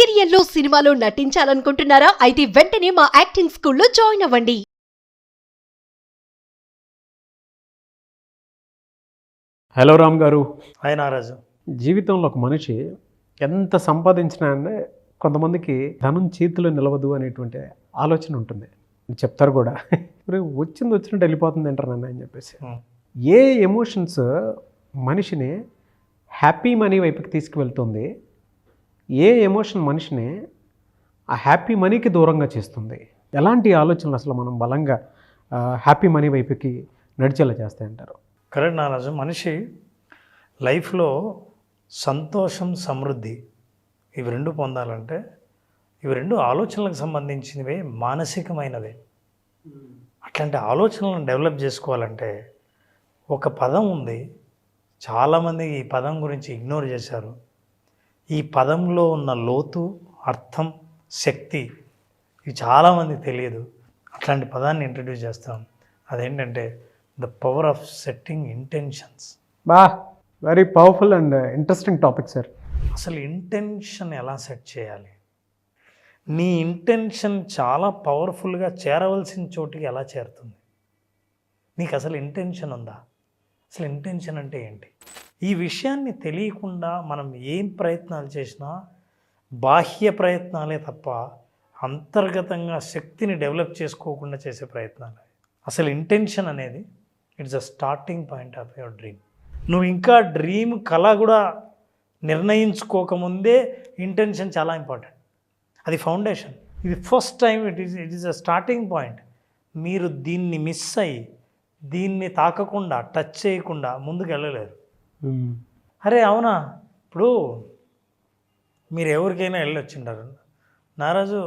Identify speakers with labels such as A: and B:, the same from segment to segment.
A: సీరియల్లో సినిమాలో నటించాలనుకుంటున్నారా? అయితే వెంటనే మా యాక్టింగ్ స్కూల్లో జాయిన్ అవ్వండి.
B: హలో రామ్ గారు.
C: హాయ్ నాగరాజు.
B: జీవితంలో ఒక మనిషి ఎంత సంపాదించినా అంటే కొంతమందికి ధనం చేతిలో నిలవదు అనేటువంటి ఆలోచన ఉంటుంది. చెప్తారు కూడా, వచ్చినట్టు వెళ్ళిపోతుంది అంటారు నన్ను అని చెప్పేసి. ఏ ఎమోషన్స్ మనిషిని హ్యాపీ మనీ వైపుకి తీసుకువెళ్తుంది, ఏ ఎమోషన్ మనిషిని ఆ హ్యాపీ మనీకి దూరంగా చేస్తుంది, ఎలాంటి ఆలోచనలు అసలు మనం బలంగా హ్యాపీ మనీ వైపుకి నడిచేలా చేస్తాయంటారు?
C: కరెక్ట్ నాగరాజు. మనిషి లైఫ్లో సంతోషం, సమృద్ధి ఇవి రెండు పొందాలంటే ఇవి రెండు ఆలోచనలకు సంబంధించినవే, మానసికమైనవే. అట్లాంటి ఆలోచనలను డెవలప్ చేసుకోవాలంటే ఒక పదం ఉంది, చాలామంది ఈ పదం గురించి ఇగ్నోర్ చేశారు. ఈ పదంలో ఉన్న లోతు, అర్థం, శక్తి ఇవి చాలామందికి తెలియదు. అట్లాంటి పదాన్ని ఇంట్రడ్యూస్ చేస్తాం. అదేంటంటే the power of setting intentions.
B: Very powerful and interesting topic sir.
C: అసలు ఇంటెన్షన్ ఎలా సెట్ చేయాలి, నీ ఇంటెన్షన్ చాలా పవర్ఫుల్గా చేరవలసిన చోటికి ఎలా చేరుతుంది, నీకు అసలు ఇంటెన్షన్ ఉందా, అసలు ఇంటెన్షన్ అంటే ఏంటి? ఈ విషయాన్ని తెలియకుండా మనం ఏం ప్రయత్నాలు చేసినా బాహ్య ప్రయత్నాలే తప్ప అంతర్గతంగా శక్తిని డెవలప్ చేసుకోకుండా చేసే ప్రయత్నాలు. అసలు ఇంటెన్షన్ అనేది it's a starting point of your dream. నువ్వు ఇంకా డ్రీమ్ కళ కూడా నిర్ణయించుకోకముందే ఇంటెన్షన్ చాలా ఇంపార్టెంట్. అది ఫౌండేషన్. ఇది first time it is a starting point. మీరు దీన్ని మిస్ అయ్యి, దీన్ని తాకకుండా, టచ్ చేయకుండా ముందుకు వెళ్ళలేరు. అరే అవునా, ఇప్పుడు మీరు ఎవరికైనా వెళ్ళొచ్చింటారు. నారాజు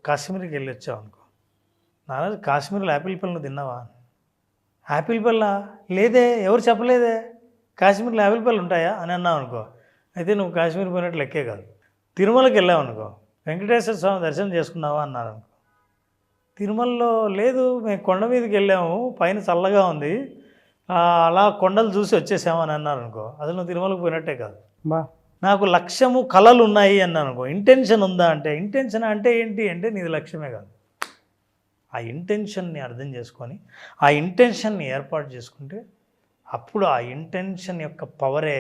C: కాశ్మీర్కి వెళ్ళొచ్చావు అనుకో. నారాజు కాశ్మీర్లో యాపిల్ పళ్ళు తిన్నావా? యాపిల్ పళ్ళ లేదే, ఎవరు చెప్పలేదే, కాశ్మీర్లో యాపిల్ పళ్ళు ఉంటాయా అని అన్నావు అనుకో, అయితే నువ్వు కాశ్మీర్ పోయినట్టు లెక్కే కాదు. తిరుమలకి వెళ్ళావు అనుకో, వెంకటేశ్వర స్వామి దర్శనం చేసుకున్నావా అన్నారు అనుకో. తిరుమలలో లేదు, మేము కొండ మీదకి వెళ్ళాము, పైన చల్లగా ఉంది, అలా కొండలు చూసి వచ్చేసాము అని అన్నారు అనుకో, అసలు నువ్వు తిరుమలకు పోయినట్టే కాదు. నాకు లక్ష్యము, కళలు ఉన్నాయి అన్నాను అనుకో. ఇంటెన్షన్ ఉందా అంటే, ఇంటెన్షన్ అంటే ఏంటి అంటే నీది లక్ష్యమే కాదు. ఆ ఇంటెన్షన్ని అర్థం చేసుకొని ఆ ఇంటెన్షన్ని ఏర్పాటు చేసుకుంటే అప్పుడు ఆ ఇంటెన్షన్ యొక్క పవరే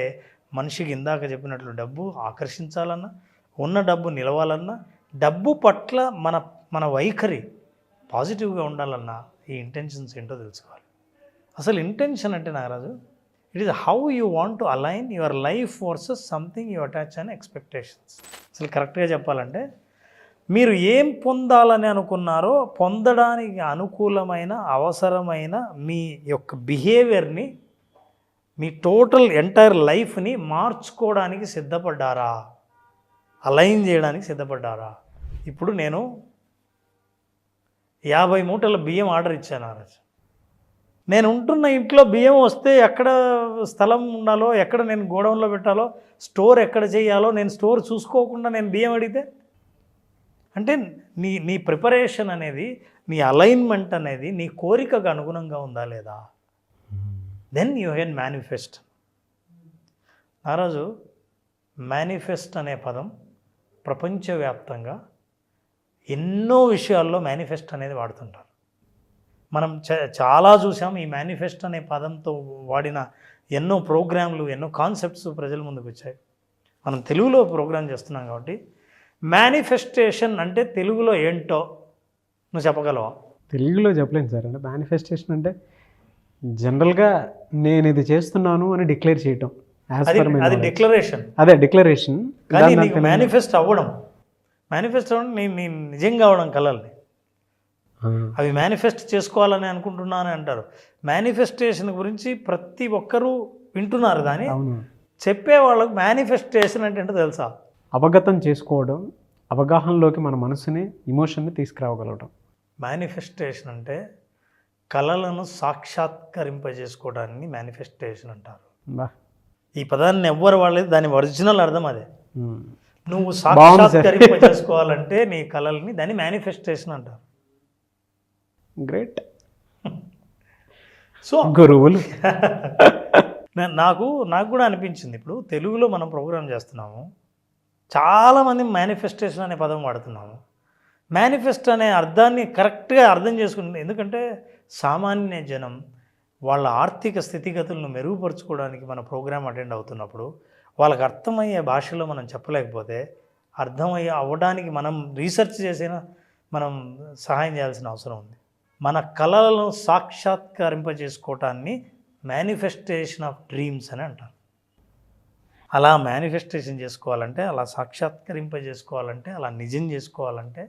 C: మనిషికి ఇందాక చెప్పినట్లు డబ్బు ఆకర్షించాలన్నా, ఉన్న డబ్బు నిలవాలన్నా, డబ్బు పట్ల మన వైఖరి పాజిటివ్గా ఉండాలన్నా ఈ ఇంటెన్షన్స్ ఏంటో తెలుసుకోవాలి. అసలు ఇంటెన్షన్ అంటే Nagaraju, it is how you want to align your life versus something you attach and expectations. అసలు కరెక్ట్గా చెప్పాలంటే మీరు ఏం పొందాలని అనుకున్నారో పొందడానికి అనుకూలమైన, అవసరమైన మీ యొక్క బిహేవియర్ని, మీ టోటల్ ఎంటైర్ లైఫ్ని మార్చుకోవడానికి సిద్ధపడ్డారా, అలైన్ చేయడానికి సిద్ధపడ్డారా? ఇప్పుడు నేను 50 మూటల బియ్యం ఆర్డర్ ఇచ్చాను ఆ రోజు. నేను ఉంటున్న ఇంట్లో బియ్యం వస్తే ఎక్కడ స్థలం ఉండాలో, ఎక్కడ నేను గోడౌన్లో పెట్టాలో, స్టోర్ ఎక్కడ చేయాలో నేను స్టోర్ చూసుకోకుండా నేను బియ్యం అడిగితే, అంటే నీ ప్రిపరేషన్ అనేది, నీ అలైన్మెంట్ అనేది నీ కోరికకు అనుగుణంగా ఉందా లేదా? Then you can manifest. నారాజు, మేనిఫెస్ట్ అనే పదం ప్రపంచవ్యాప్తంగా ఎన్నో విషయాల్లో మేనిఫెస్ట్ అనేది వాడుతుంటారు. మనం చాలా చూసాం. ఈ మేనిఫెస్ట్ అనే పదంతో వాడిన ఎన్నో ప్రోగ్రాంలు, ఎన్నో కాన్సెప్ట్స్ ప్రజల ముందుకు వచ్చాయి. మనం తెలుగులో ప్రోగ్రామ్ చేస్తున్నాం కాబట్టి మేనిఫెస్టేషన్ అంటే తెలుగులో ఏంటో నువ్వు చెప్పగలవా?
B: తెలుగులో చెప్పలేను సార్. అంటే మేనిఫెస్టేషన్ అంటే జనరల్గా నేను ఇది చేస్తున్నాను అని డిక్లేర్ చేయటం.
C: అది డిక్లరేషన్.
B: అదే డిక్లరేషన్.
C: కానీ నీకు మేనిఫెస్ట్ అవ్వడం నేను నిజంగా అవడం కలల్ని అవి మేనిఫెస్ట్ చేసుకోవాలని అనుకుంటున్నాను అంటారు. మేనిఫెస్టేషన్ గురించి ప్రతి ఒక్కరూ వింటున్నారు, కానీ చెప్పే వాళ్ళకు మేనిఫెస్టేషన్ అంటే ఏంటో తెలుసా?
B: అవగతం చేసుకోవడం, అవగాహనలోకి మన మనసుని, ఇమోషన్ని తీసుకురావగలగడం.
C: మేనిఫెస్టేషన్ అంటే కళలను సాక్షాత్కరింపజేసుకోవడాన్ని మేనిఫెస్టేషన్ అంటారు. ఈ పదాన్ని ఎవ్వరు వాళ్ళేది, దాని ఒరిజినల్ అర్థం అదే. నువ్వు సాక్షాత్కరింపజేసుకోవాలంటే నీ కళల్ని, దాన్ని మేనిఫెస్టేషన్ అంటారు.
B: గ్రేట్.
C: సో
B: గురువులు.
C: నాకు కూడా అనిపించింది, ఇప్పుడు తెలుగులో మనం ప్రోగ్రామ్ చేస్తున్నాము, చాలామంది మేనిఫెస్టేషన్ అనే పదం వాడుతున్నాము. మేనిఫెస్ట్ అనే అర్థాన్ని కరెక్ట్గా అర్థం చేసుకుంటుంది. ఎందుకంటే సామాన్య జనం వాళ్ళ ఆర్థిక స్థితిగతులను మెరుగుపరుచుకోవడానికి మన ప్రోగ్రామ్ అటెండ్ అవుతున్నప్పుడు వాళ్ళకి అర్థమయ్యే భాషలో మనం చెప్పలేకపోతే అవ్వడానికి మనం రీసెర్చ్ చేసిన మనం సహాయం చేయాల్సిన అవసరం ఉంది. మన కళలను సాక్షాత్కరింపజేసుకోవటాన్ని మేనిఫెస్టేషన్ ఆఫ్ డ్రీమ్స్ అని అంటారు. అలా మేనిఫెస్టేషన్ చేసుకోవాలంటే, అలా సాక్షాత్కరింపజేసుకోవాలంటే, అలా నిజం చేసుకోవాలంటే,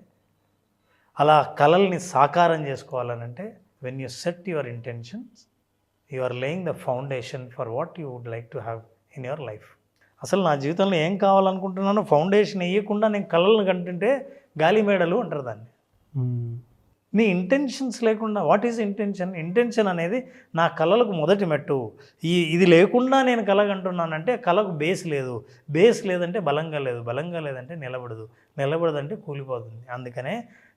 C: అలా కళల్ని సాకారం చేసుకోవాలనంటే when you set your intentions you are laying the foundation for what you would like to have in your life. అసలు నా జీవితంలో ఏం కావాలనుకుంటున్నానో ఫౌండేషన్ వేయకుండా నేను కళలను కంటుంటే గాలి మేడలు అంటారు దాన్ని. నీ ఇంటెన్షన్స్ లేకుండా, వాట్ ఈజ్ ఇంటెన్షన్? ఇంటెన్షన్ అనేది నా కళలకు మొదటి మెట్టు. ఇది లేకుండా నేను కళ కంటున్నానంటే కళకు బేస్ లేదు. బేస్ లేదంటే బలంగా లేదు. బలంగా లేదంటే నిలబడదంటే కూలిపోతుంది. అందుకనే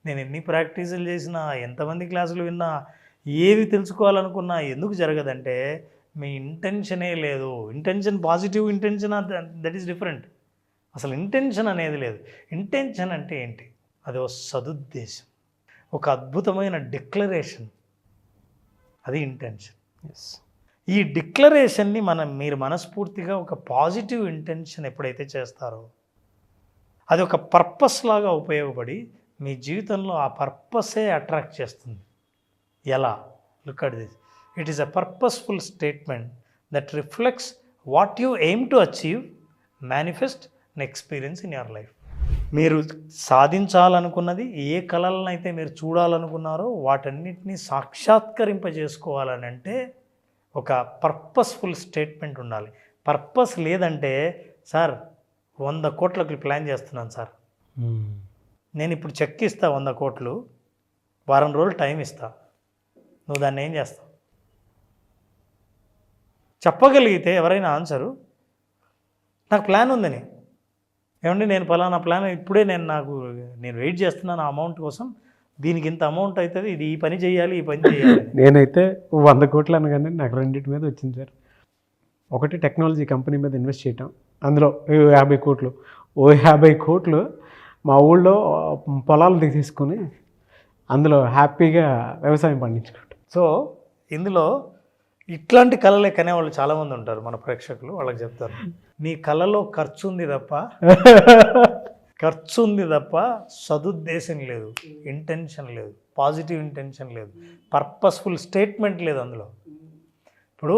C: నేను ఎన్ని ప్రాక్టీసులు చేసినా, ఎంతమంది క్లాసులు విన్నా, ఏవి తెలుసుకోవాలనుకున్నా ఎందుకు జరగదంటే మీ ఇంటెన్షనే లేదు. Intention, positive intention, that is different. అసలు ఇంటెన్షన్ అనేది లేదు. ఇంటెన్షన్ అంటే ఏంటి? అది ఒక సదుద్దేశం, ఒక అద్భుతమైన డిక్లరేషన్, అది ఇంటెన్షన్. ఈ డిక్లరేషన్ని మీరు మనస్ఫూర్తిగా ఒక పాజిటివ్ ఇంటెన్షన్ ఎప్పుడైతే చేస్తారో అది ఒక పర్పస్ లాగా ఉపయోగపడి మీ జీవితంలో ఆ పర్పసే అట్రాక్ట్ చేస్తుంది. ఎలా? Look at this. It is a purposeful statement that reflects what you aim to achieve, manifest and experience in your life. మీరు సాధించాలనుకున్నది, ఏ కళలను అయితే మీరు చూడాలనుకున్నారో వాటన్నిటినీ సాక్షాత్కరింపజేసుకోవాలని అంటే ఒక పర్పస్ఫుల్ స్టేట్మెంట్ ఉండాలి. పర్పస్ లేదంటే, సార్ 100 కోట్లకి ప్లాన్ చేస్తున్నాను సార్, నేను ఇప్పుడు చెక్ ఇస్తా 100 కోట్లు, వారం రోజులు టైం ఇస్తా, నువ్వు దాన్ని ఏం చేస్తావు? చెప్పగలిగితే ఎవరైనా ఆన్సరు, నాకు ప్లాన్ ఉందని. ఏమండి నేను ఫలానా ప్లాన్ ఇప్పుడే నేను వెయిట్ చేస్తున్నాను ఆ అమౌంట్ కోసం, దీనికి ఇంత అమౌంట్ అవుతుంది, ఇది ఈ పని చేయాలి, ఈ పని చేయాలి.
B: నేనైతే 100 కోట్లు అనగానే నాకు రెండింటి మీద వచ్చింది సార్. ఒకటి టెక్నాలజీ కంపెనీ మీద ఇన్వెస్ట్ చేయటం, అందులో 50 కోట్లు. 50 కోట్లు మా ఊళ్ళో పొలాలు తీసుకుని అందులో హ్యాపీగా వ్యవసాయం పండించుకుంటాం.
C: సో ఇందులో ఇట్లాంటి కళలే కనేవాళ్ళు చాలామంది ఉంటారు మన ప్రేక్షకులు. వాళ్ళకి చెప్తారు, నీ కళలో ఖర్చు ఉంది తప్ప సదుద్దేశం లేదు, ఇంటెన్షన్ లేదు, పాజిటివ్ ఇంటెన్షన్ లేదు, పర్పస్ఫుల్ స్టేట్మెంట్ లేదు అందులో. ఇప్పుడు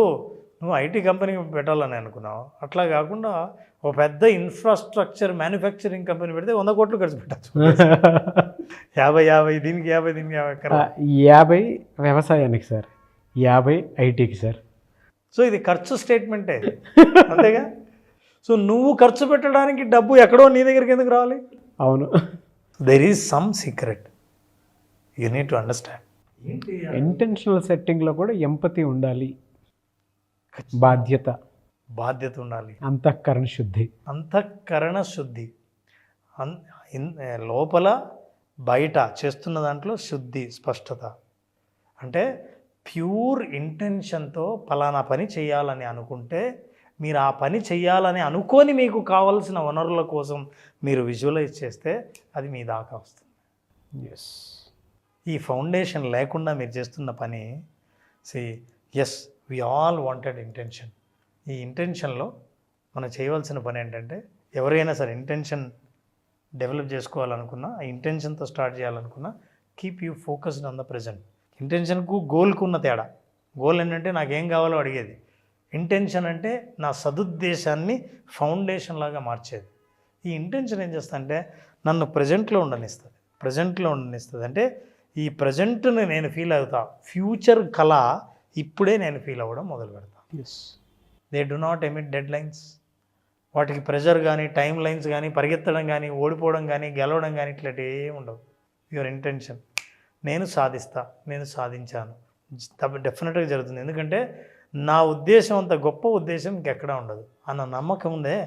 C: నువ్వు ఐటీ కంపెనీ పెట్టాలని అనుకున్నావు, అట్లా కాకుండా ఒక పెద్ద ఇన్ఫ్రాస్ట్రక్చర్ మ్యానుఫ్యాక్చరింగ్ కంపెనీ పెడితే 100 కోట్లు ఖర్చు పెట్టచ్చు. 50 దీనికి
B: 50 వ్యవసాయానికి సార్, 50 ఐటీకి సార్.
C: సో ఇది ఖర్చు స్టేట్మెంటే, అంతేగా? సో నువ్వు ఖర్చు పెట్టడానికి డబ్బు ఎక్కడో నీ దగ్గరికి ఎందుకు రావాలి?
B: అవును,
C: there is some secret you need to understand.
B: Intentional సెట్టింగ్లో కూడా ఎంపతి ఉండాలి, బాధ్యత ఉండాలి, అంతఃకరణ శుద్ధి,
C: లోపల బయట చేస్తున్న దాంట్లో శుద్ధి, స్పష్టత. అంటే ప్యూర్ ఇంటెన్షన్తో ఫలానా పని చేయాలని అనుకుంటే, మీరు ఆ పని చేయాలని అనుకొని మీకు కావాల్సిన వనరుల కోసం మీరు విజువలైజ్ చేస్తే అది మీ దాకా వస్తుంది.
B: ఎస్,
C: ఈ ఫౌండేషన్ లేకుండా మీరు చేస్తున్న పని, yes we all wanted intention. ఈ ఇంటెన్షన్లో మనం చేయవలసిన పని ఏంటంటే, ఎవరైనా సరే ఇంటెన్షన్ డెవలప్ చేసుకోవాలనుకున్నా, ఆ ఇంటెన్షన్తో స్టార్ట్ చేయాలనుకున్నా, keep you focused on the present. ఇంటెన్షన్కు గోల్కు ఉన్న తేడా, గోల్ ఏంటంటే నాకేం కావాలో అడిగేది, ఇంటెన్షన్ అంటే నా సదుద్దేశాన్ని ఫౌండేషన్ లాగా మార్చేది. ఈ ఇంటెన్షన్ ఏం చేస్తా అంటే నన్ను ప్రజెంట్లో ఉండనిస్తుంది. అంటే ఈ ప్రజెంట్ని నేను ఫీల్ అవుతా, ఫ్యూచర్ కళ ఇప్పుడే నేను ఫీల్ అవ్వడం మొదలు పెడతా.
B: Yes,
C: they do not emit deadlines. వాటికి ప్రెషర్ కానీ, టైం లైన్స్ కానీ, పరిగెత్తడం కానీ, ఓడిపోవడం కానీ, గెలవడం కానీ ఇట్లాంటి ఏమి ఉండవు. యువర్ ఇంటెన్షన్, నేను సాధించాను, డెఫినెట్గా జరుగుతుంది. ఎందుకంటే నా ఉద్దేశం అంత గొప్ప ఉద్దేశం ఇంకెక్కడా ఉండదు అన్న నమ్మకం ఉందే,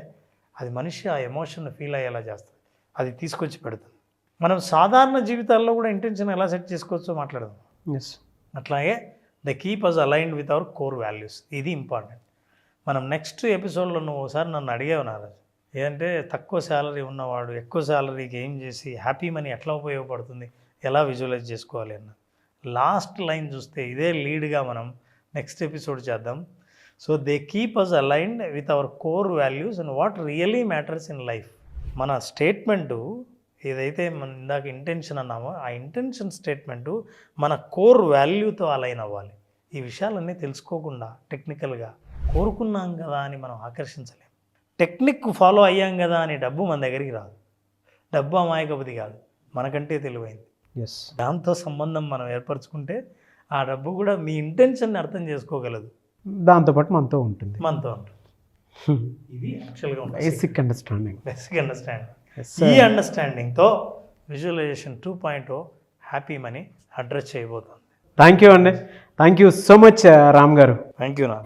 C: అది మనిషి ఆ ఎమోషన్ ఫీల్ అయ్యేలా చేస్తుంది, అది తీసుకొచ్చి పెడుతుంది. మనం సాధారణ జీవితాల్లో కూడా ఇంటెన్షన్ ఎలా సెట్ చేసుకోవచ్చో మాట్లాడదాం.
B: ఎస్,
C: అట్లాగే the keep us aligned with our core values, ఇది ఇంపార్టెంట్. మనం నెక్స్ట్ ఎపిసోడ్లో నువ్వు ఒకసారి నన్ను అడిగేవు నారాజు, ఏదంటే తక్కువ శాలరీ ఉన్నవాడు ఎక్కువ శాలరీకి ఏం చేసి హ్యాపీ మనీ ఎట్లా ఉపయోగపడుతుంది, ఎలా విజువలైజ్ చేసుకోవాలి అన్న లాస్ట్ లైన్ చూస్తే ఇదే లీడ్గా మనం నెక్స్ట్ ఎపిసోడ్ చేద్దాం. So they keep us aligned with our core values and what really matters in life. మన స్టేట్మెంటు ఏదైతే మనం ఇందాక ఇంటెన్షన్ అన్నామో ఆ ఇంటెన్షన్ స్టేట్మెంటు మన కోర్ వాల్యూతో అలైన్ అవ్వాలి. ఈ విషయాలన్నీ తెలుసుకోకుండా టెక్నికల్గా కోరుకున్నాం కదా అని మనం ఆకర్షించలేం. టెక్నిక్ ఫాలో అయ్యాం కదా అని డబ్బు మన దగ్గరికి రాదు. డబ్బు అమాయకబుద్ధి కాదు, మనకంటే తెలివైంది.
B: ఎస్,
C: దాంతో సంబంధం మనం ఏర్పరచుకుంటే ఆ డబ్బు కూడా మీ ఇంటెన్షన్ని అర్థం చేసుకోగలదు,
B: దాంతోపాటు మనతో ఉంటుంది.
C: మనతో ఉంటుంది. ఇది యాక్చువల్గా
B: బేసిక్ అండర్స్టాండింగ్.
C: Basic understanding. ఈ అండర్స్టాండింగ్తో విజువలైజేషన్ 2.0 హ్యాపీ మనీ అడ్రస్ చేయబోతుంది.
B: థ్యాంక్ యూ అండి, thank you so much Ram గారు.
C: థ్యాంక్ యూ నా